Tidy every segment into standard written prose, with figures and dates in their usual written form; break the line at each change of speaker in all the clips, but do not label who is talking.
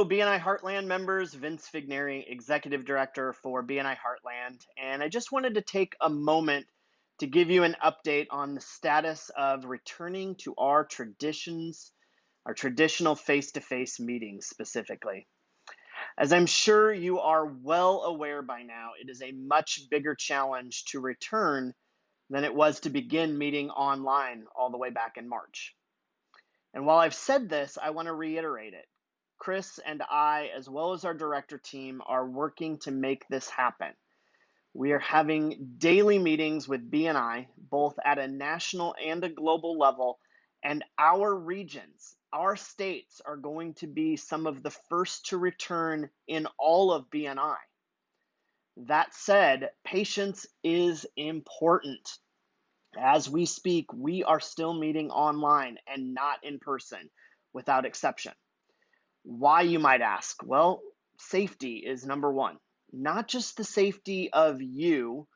Hello, BNI Heartland members. Vince Figneri, Executive Director for BNI Heartland. And I just wanted to take a moment to give you an update on the status of returning to our traditions, our traditional face-to-face meetings specifically. As I'm sure you are well aware by now, it is a much bigger challenge to return than it was to begin meeting online all the way back in March. And while I've said this, I want to reiterate it. Chris and I, as well as our director team, are working to make this happen. We are having daily meetings with BNI, both at a national and a global level, and our regions, our states, are going to be some of the first to return in all of BNI. That said, patience is important. As we speak, we are still meeting online and not in person, without exception. Why, you might ask? Well, safety is number one. Not just the safety of you,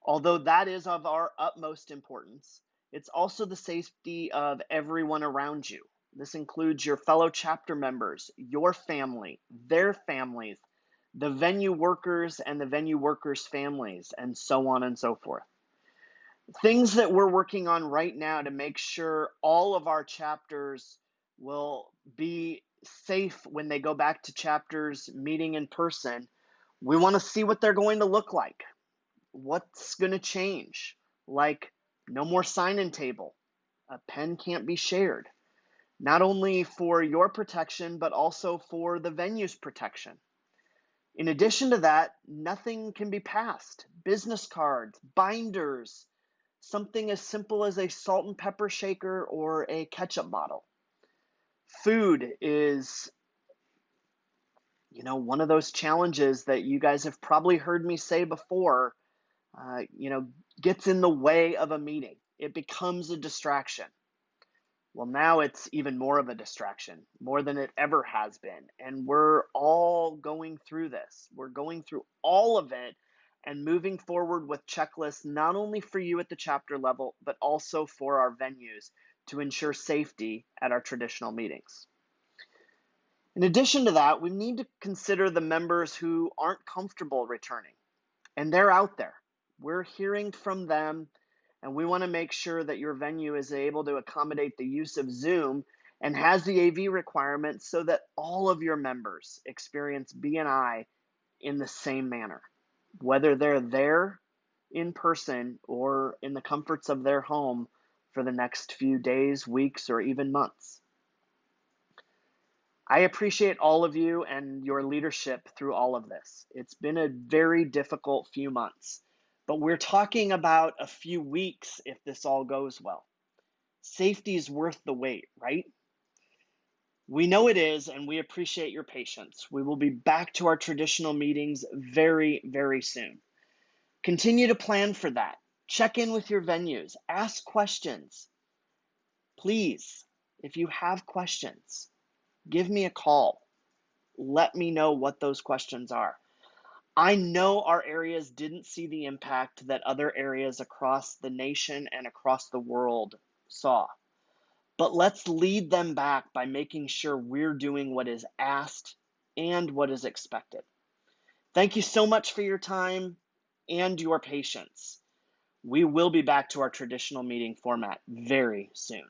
although that is of our utmost importance. It's also the safety of everyone around you. This includes your fellow chapter members, your family, their families, the venue workers and the venue workers' families, and so on and so forth. Things that we're working on right now to make sure all of our chapters will be safe when they go back to chapters meeting in person. We want to see what they're going to look like. What's going to change? Like no more sign-in table. A pen can't be shared. Not only for your protection, but also for the venue's protection. In addition to that, nothing can be passed. Business cards, binders, something as simple as a salt and pepper shaker or a ketchup bottle. Food is, one of those challenges that you guys have probably heard me say before, gets in the way of a meeting. It becomes a distraction. Well, now it's even more of a distraction, more than it ever has been. And we're all going through this. We're going through all of it and moving forward with checklists, not only for you at the chapter level, but also for our venues to ensure safety at our traditional meetings. In addition to that, we need to consider the members who aren't comfortable returning, and they're out there. We're hearing from them, and we want to make sure that your venue is able to accommodate the use of Zoom and has the AV requirements so that all of your members experience BNI in the same manner, whether they're there in person or in the comforts of their home for the next few days, weeks, or even months. I appreciate all of you and your leadership through all of this. It's been a very difficult few months, but we're talking about a few weeks if this all goes well. Safety is worth the wait, right? We know it is, and we appreciate your patience. We will be back to our traditional meetings very, very soon. Continue to plan for that. Check in with your venues. Ask questions. Please, if you have questions, give me a call. Let me know what those questions are. I know our areas didn't see the impact that other areas across the nation and across the world saw. But let's lead them back by making sure we're doing what is asked and what is expected. Thank you so much for your time and your patience. We will be back to our traditional meeting format very soon.